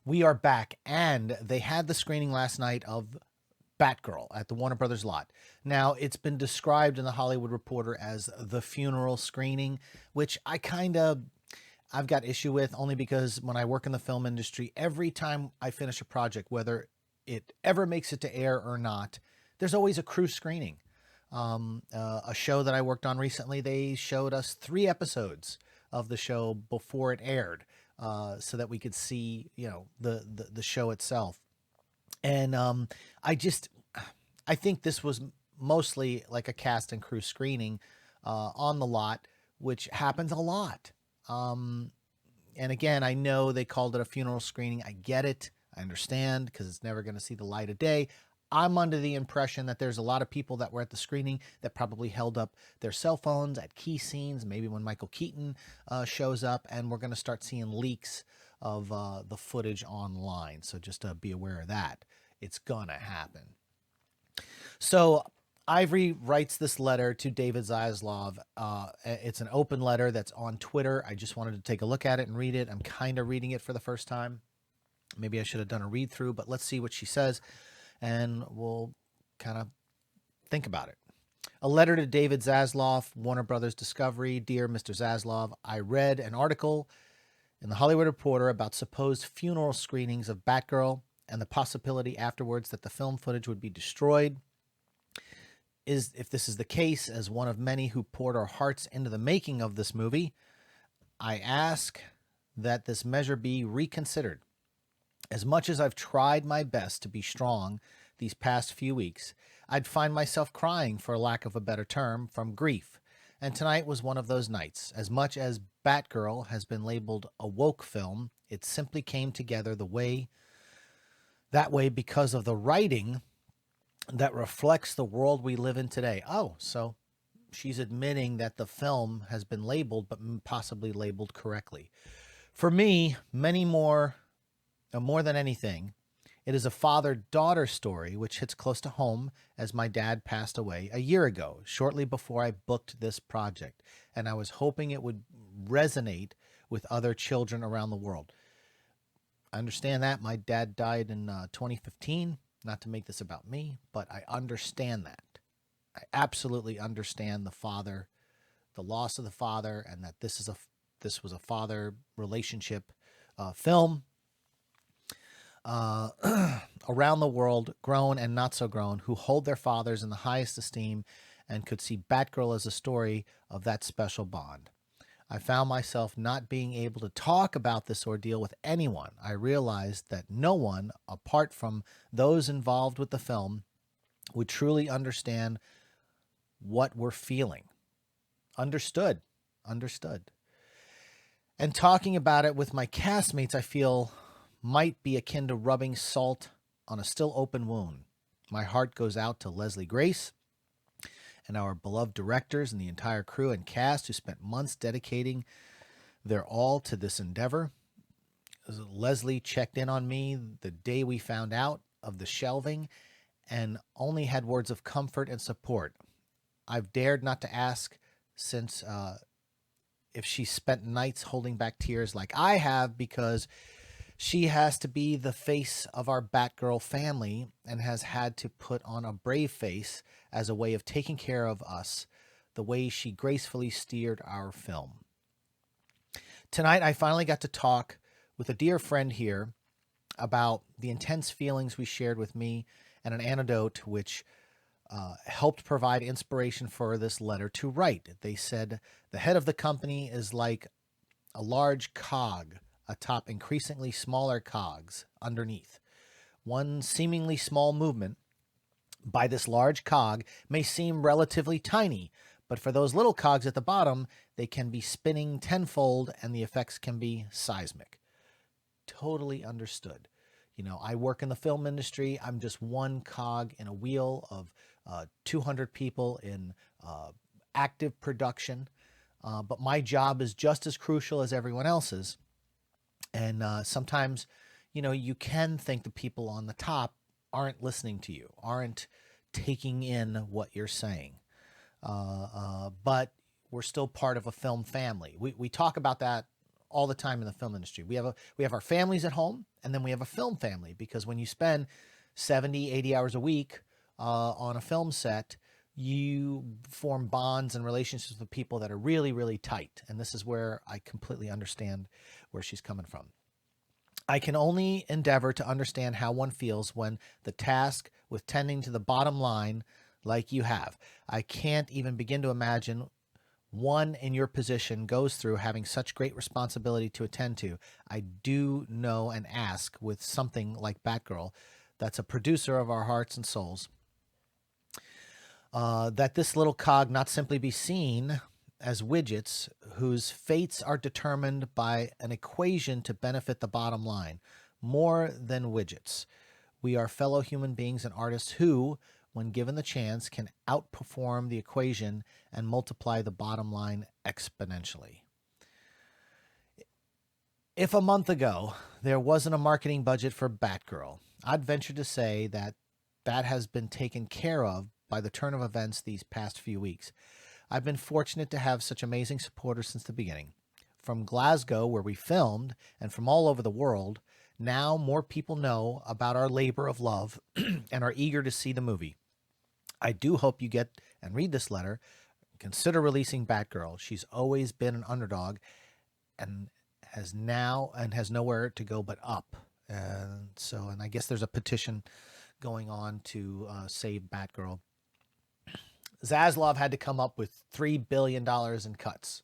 We are back, and they had the screening last night of Batgirl at the Warner Brothers lot. Now, it's been described in the Hollywood Reporter as the funeral screening, which I've got issue with, only because when I work in the film industry, every time I finish a project, whether it ever makes it to air or not, there's always a crew screening. A show that I worked on recently, they showed us 3 episodes of the show before it aired, so that we could see, the show itself. And I just, I think this was mostly like a cast and crew screening on the lot, which happens a lot. Um, and again, I know they called it a funeral screening. I get it. I understand, because it's never going to see the light of day. I'm under the impression that there's a lot of people that were at the screening that probably held up their cell phones at key scenes, maybe when Michael Keaton shows up, and we're going to start seeing leaks of the footage online. So just be aware of that. It's going to happen. So Ivory writes this letter to David Zaslav. It's an open letter that's on Twitter. I just wanted to take a look at it and read it. I'm kind of reading it for the first time. Maybe I should have done a read through, but let's see what she says, and we'll kind of think about it. A letter to David Zaslav, Warner Brothers Discovery. Dear Mr. Zaslav, I read an article in the Hollywood Reporter about supposed funeral screenings of Batgirl and the possibility afterwards that the film footage would be destroyed. If this is the case, as one of many who poured our hearts into the making of this movie, I ask that this measure be reconsidered. As much as I've tried my best to be strong these past few weeks, I'd find myself crying, for lack of a better term, from grief. And tonight was one of those nights. As much as Batgirl has been labeled a woke film, it simply came together that way because of the writing that reflects the world we live in today. Oh, so she's admitting that the film has been labeled, but possibly labeled correctly. For me, more than anything, it is a father-daughter story which hits close to home, as my dad passed away a year ago, shortly before I booked this project, and I was hoping it would resonate with other children around the world. I understand that. My dad died in 2015. Not to make this about me, but I understand that. I absolutely understand the loss of the father, and that this was a father relationship film around the world, grown and not so grown, who hold their fathers in the highest esteem and could see Batgirl as a story of that special bond. I found myself not being able to talk about this ordeal with anyone. I realized that no one, apart from those involved with the film, would truly understand what we're feeling. Understood. And talking about it with my castmates, I feel might be akin to rubbing salt on a still open wound. My heart goes out to Leslie Grace and our beloved directors and the entire crew and cast who spent months dedicating their all to this endeavor. Leslie checked in on me the day we found out of the shelving and only had words of comfort and support. I've dared not to ask since if she spent nights holding back tears like I have, because she has to be the face of our Batgirl family and has had to put on a brave face as a way of taking care of us, the way she gracefully steered our film. Tonight, I finally got to talk with a dear friend here about the intense feelings we shared with me, and an anecdote which helped provide inspiration for this letter to write. They said the head of the company is like a large cog atop increasingly smaller cogs underneath. One seemingly small movement by this large cog may seem relatively tiny, but for those little cogs at the bottom, they can be spinning tenfold and the effects can be seismic. Totally understood. I work in the film industry. I'm just one cog in a wheel of 200 people in active production. But my job is just as crucial as everyone else's. And sometimes, you can think the people on the top aren't listening to you, aren't taking in what you're saying. But we're still part of a film family. We talk about that all the time in the film industry. We have our families at home, and then we have a film family, because when you spend 70, 80 hours a week on a film set, you form bonds and relationships with people that are really, really tight. And this is where I completely understand where she's coming from. I can only endeavor to understand how one feels when the task with tending to the bottom line like you have. I can't even begin to imagine one in your position goes through having such great responsibility to attend to. I do know and ask with something like Batgirl, that's a producer of our hearts and souls, that this little cog not simply be seen as widgets whose fates are determined by an equation to benefit the bottom line. More than widgets, we are fellow human beings and artists who, when given the chance, can outperform the equation and multiply the bottom line exponentially. If a month ago there wasn't a marketing budget for Batgirl, I'd venture to say that that has been taken care of by the turn of events these past few weeks. I've been fortunate to have such amazing supporters since the beginning. From Glasgow, where we filmed, and from all over the world, now more people know about our labor of love and are eager to see the movie. I do hope you get and read this letter. Consider releasing Batgirl. She's always been an underdog and has nowhere to go but up. And I guess there's a petition going on to save Batgirl. Zaslav had to come up with $3 billion in cuts.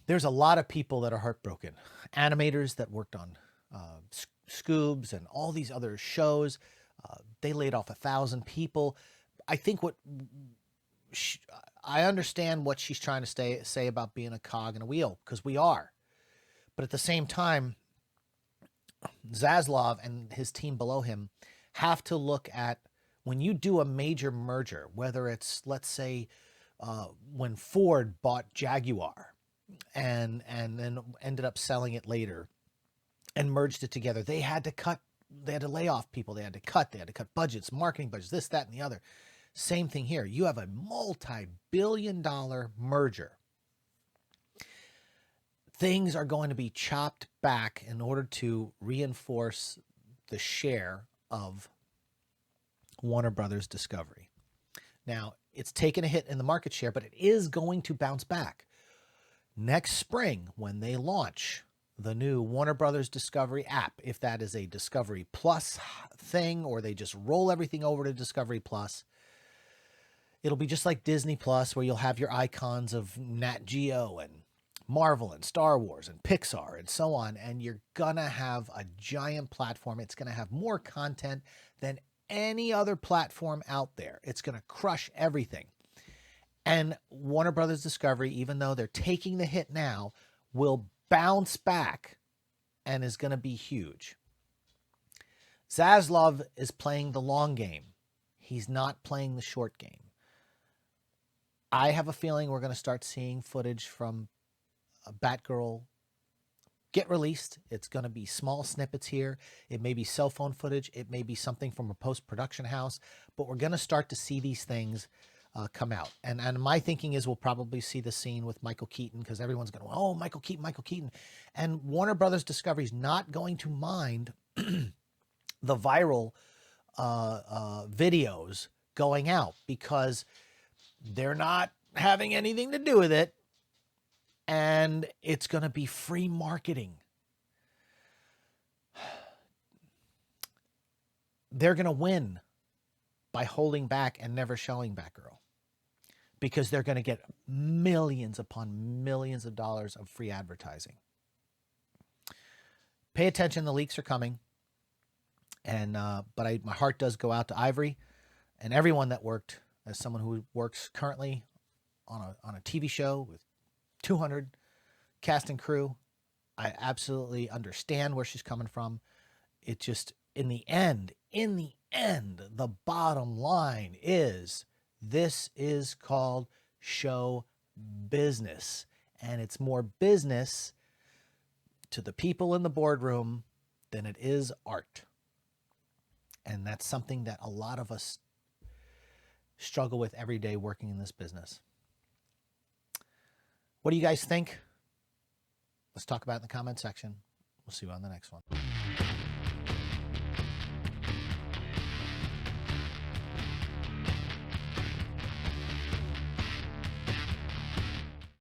There's a lot of people that are heartbroken. Animators that worked on Scoobs and all these other shows, they laid off 1,000 people. I think I understand what she's trying to say about being a cog in a wheel, because we are. But at the same time, Zaslav and his team below him have to look at, when you do a major merger, whether it's, let's say, when Ford bought Jaguar and then ended up selling it later and merged it together, they had to lay off people, they had to cut budgets, marketing budgets, this, that, and the other. Same thing here. You have a multi-billion-dollar merger. Things are going to be chopped back in order to reinforce the share of Warner Brothers Discovery. Now, it's taken a hit in the market share, but it is going to bounce back. Next spring, when they launch the new Warner Brothers Discovery app, if that is a Discovery Plus thing or they just roll everything over to Discovery Plus, it'll be just like Disney Plus, where you'll have your icons of Nat Geo and Marvel and Star Wars and Pixar and so on, and you're gonna have a giant platform. It's gonna have more content than any other platform out there. It's gonna crush everything. And Warner Brothers Discovery, even though they're taking the hit now, will bounce back and is gonna be huge. Zaslav is playing the long game. He's not playing the short game. I have a feeling we're gonna start seeing footage from Batgirl get released. It's going to be small snippets here. It may be cell phone footage. It may be something from a post-production house, but we're going to start to see these things come out. And my thinking is we'll probably see the scene with Michael Keaton, because everyone's going to, oh, Michael Keaton. And Warner Brothers Discovery is not going to mind the viral videos going out, because they're not having anything to do with it. And it's going to be free marketing. They're going to win by holding back and never showing Batgirl, because they're going to get millions upon millions of dollars of free advertising. Pay attention. The leaks are coming. And but my heart does go out to Ivory and everyone that worked, as someone who works currently on a TV show with 200 cast and crew. I absolutely understand where she's coming from. It just, in the end, the bottom line is, this is called show business. And it's more business to the people in the boardroom than it is art. And that's something that a lot of us struggle with every day working in this business. What do you guys think? Let's talk about it in the comment section. We'll see you on the next one.